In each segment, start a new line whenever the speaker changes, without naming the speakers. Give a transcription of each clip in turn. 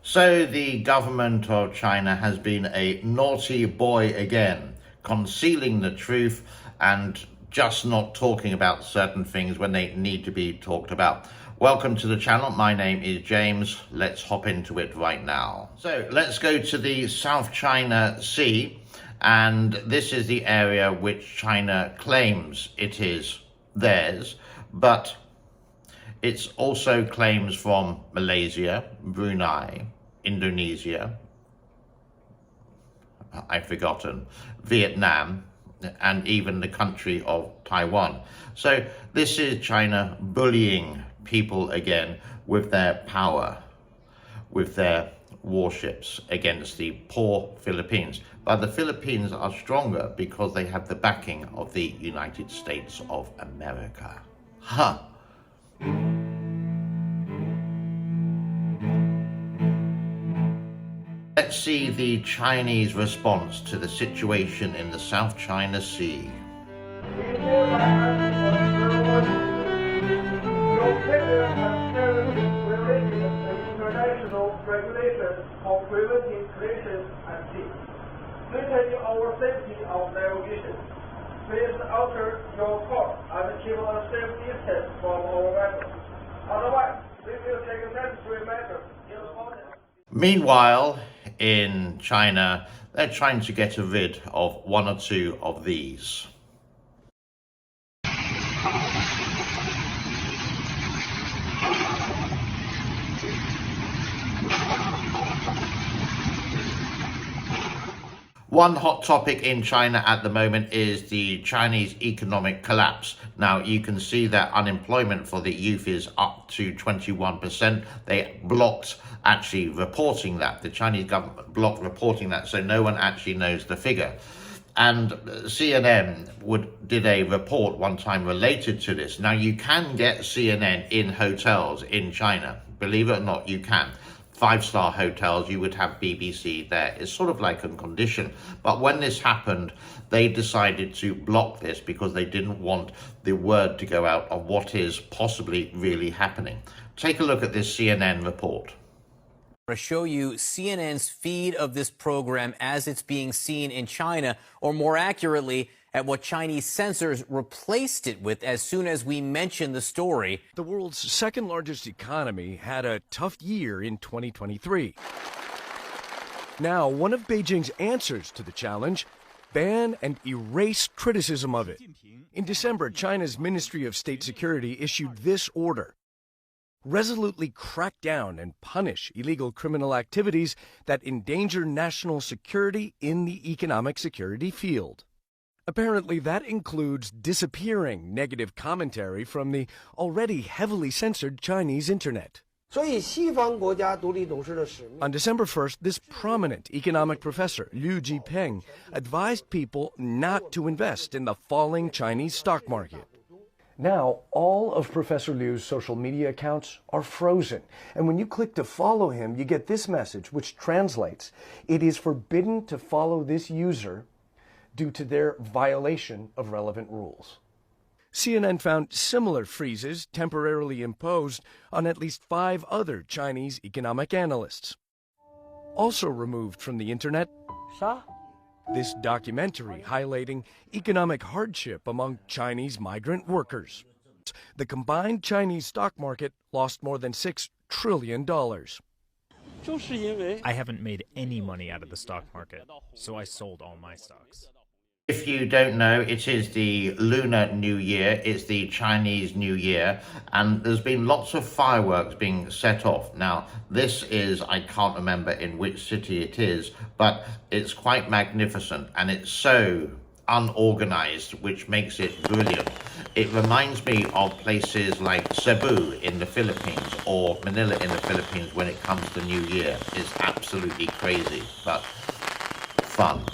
So the government of China has been a naughty boy again, concealing the truth and just not talking about certain things when they need to be talked about. Welcome to the channel. My name is James. Let's hop into it right now. So let's go to the South China Sea, and this is the area which China claims it is theirs, but it's also claims from Malaysia, Brunei, Indonesia, I've forgotten, Vietnam, and even the country of Taiwan. So this is China bullying people again with their power, with their warships against the poor Philippines. But the Philippines are stronger because they have the backing of the United States of America. Huh. Let's see the Chinese response to the situation in the South China Sea.
International regulations for preventing collisions at sea, maintaining our safety of navigation. Please alter your course and keep a safe distance from our vessels. Otherwise, we will take necessary measures in the water.
Meanwhile, in China, they're trying to get rid of one or two of these. One hot topic in China at the moment is the Chinese economic collapse. Now, you can see that unemployment for the youth is up to 21%. They blocked actually reporting that. The Chinese government blocked reporting that, so no one actually knows the figure. And CNN did a report one time related to this. Now, you can get CNN in hotels in China. Believe it or not, you can. Five-star hotels, you would have BBC there. It's sort of like a condition. But when this happened, they decided to block this because they didn't want the word to go out of what is possibly really happening. Take a look at this CNN report.
To show you CNN's feed of this program as it's being seen in China, or more accurately, at what Chinese censors replaced it with as soon as we mentioned the story.
The world's second largest economy had a tough year in 2023. Now, one of Beijing's answers to the challenge: ban and erase criticism of it. In December, China's Ministry of State Security issued this order: resolutely crack down and punish illegal criminal activities that endanger national security in the economic security field. Apparently, that includes disappearing negative commentary from the already heavily censored Chinese internet. On December 1st, this prominent economic professor, Liu Jipeng, advised people not to invest in the falling Chinese stock market. Now, all of Professor Liu's social media accounts are frozen. And when you click to follow him, you get this message, which translates: it is forbidden to follow this user due to their violation of relevant rules. CNN found similar freezes temporarily imposed on at least 5 other Chinese economic analysts. Also removed from the internet, this documentary highlighting economic hardship among Chinese migrant workers. The combined Chinese stock market lost more than $6 trillion.
I haven't made any money out of the stock market, so I sold all my stocks.
If you don't know, it is the Lunar New Year, it's the Chinese New Year, and there's been lots of fireworks being set off. Now, this is, I can't remember in which city it is, but it's quite magnificent, and it's so unorganized, which makes it brilliant. It reminds me of places like Cebu in the Philippines or Manila in the Philippines when it comes to New Year. It's absolutely crazy, but fun.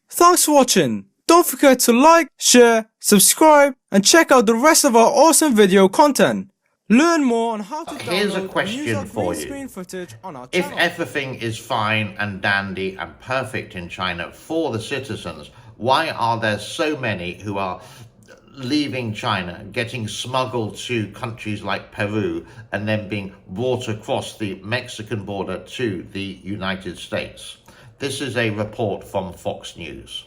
Thanks for watching. Don't forget to like, share, subscribe and check out the rest of our awesome video content. Learn more on how to
Here's a
download
question
and use our
for
green
you.
screen footage on our
If
channel.
everything is fine and dandy and perfect in China for the citizens, why are there so many who are leaving China, getting smuggled to countries like Peru, and then being brought across the Mexican border to the United States? This is a report from Fox News.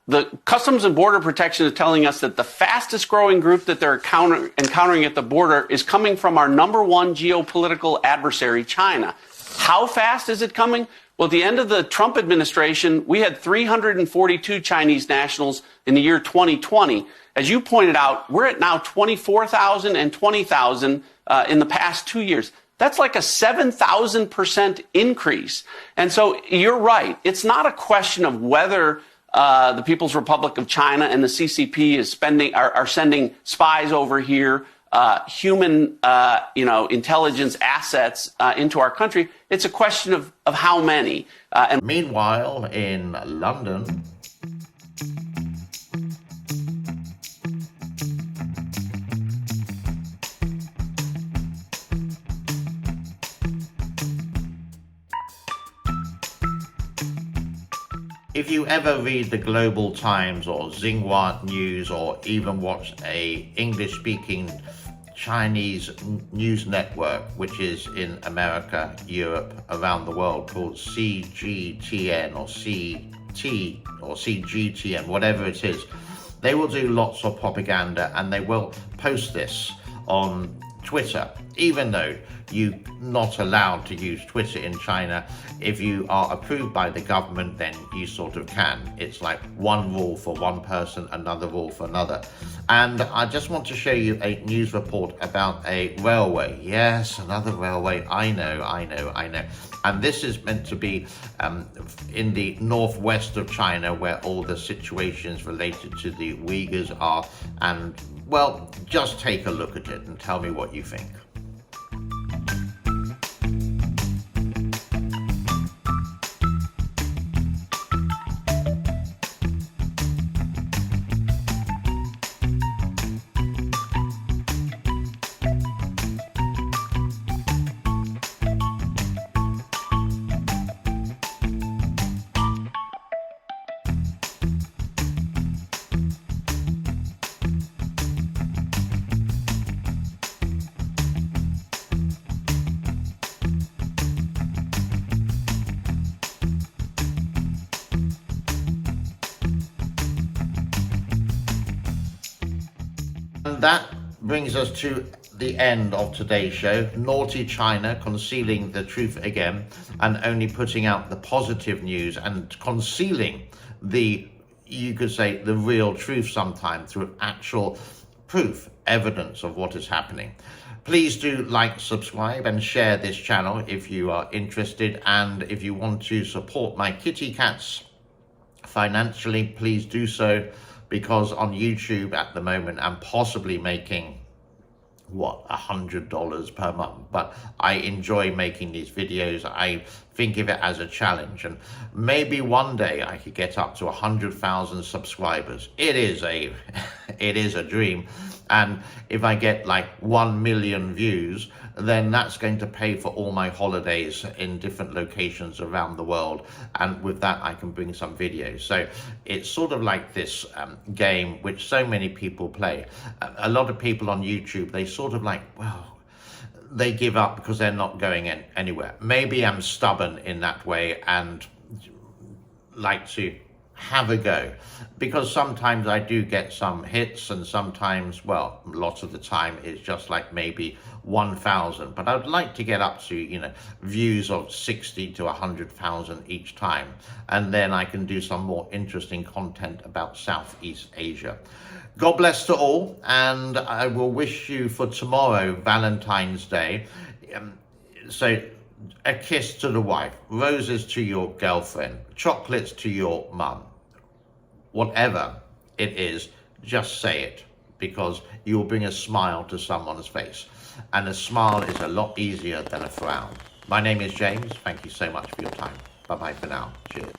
The Customs and Border Protection is telling us that the fastest growing group that they're encountering at the border is coming from our #1 geopolitical adversary, China. How fast is it coming? Well, at the end of the Trump administration, we had 342 Chinese nationals in the year 2020. As you pointed out, we're at now 24,000 and 20,000 in the past 2 years. That's like a 7,000% increase. And so you're right. It's not a question of whether the People's Republic of China and the CCP are sending spies over here, human, intelligence assets into our country. It's a question of how many.
Meanwhile, in London, if you ever read the Global Times or Xinhua News or even watch a English-speaking Chinese news network, which is in America, Europe, around the world, called CGTN or CT or CGTN, whatever it is, they will do lots of propaganda and they will post this on Twitter, even though you're not allowed to use Twitter in China. If you are approved by the government, then you sort of can. It's like one rule for one person, another rule for another. And I just want to show you a news report about a railway. Yes, another railway. I know. And this is meant to be in the northwest of China, where all the situations related to the Uyghurs are. And, well, just take a look at it and tell me what you think. And that brings us to the end of today's show. Naughty China, concealing the truth again, and only putting out the positive news and concealing the, you could say, the real truth sometimes through actual proof, evidence of what is happening. Please do like, subscribe, and share this channel if you are interested. And if you want to support my kitty cats financially, please do so, because on YouTube at the moment I'm possibly making $100 per month, but I enjoy making these videos. I think of it as a challenge, and maybe one day I could get up to 100,000 subscribers. It is a dream, and if I get like 1 million views, then that's going to pay for all my holidays in different locations around the world, and with that I can bring some videos. So it's sort of like this game which so many people play. A lot of people on YouTube, they sort of like, well, they give up because they're not going anywhere. Maybe I'm stubborn in that way and like to have a go, because sometimes I do get some hits, and sometimes, well, lots of the time it's just like maybe 1,000, but I'd like to get up to, views of 60 to 100,000 each time, and then I can do some more interesting content about Southeast Asia. God bless to all, and I will wish you for tomorrow, Valentine's Day. So a kiss to the wife, roses to your girlfriend, chocolates to your mum. Whatever it is, just say it, because you will bring a smile to someone's face. And a smile is a lot easier than a frown. My name is James. Thank you so much for your time. Bye-bye for now. Cheers.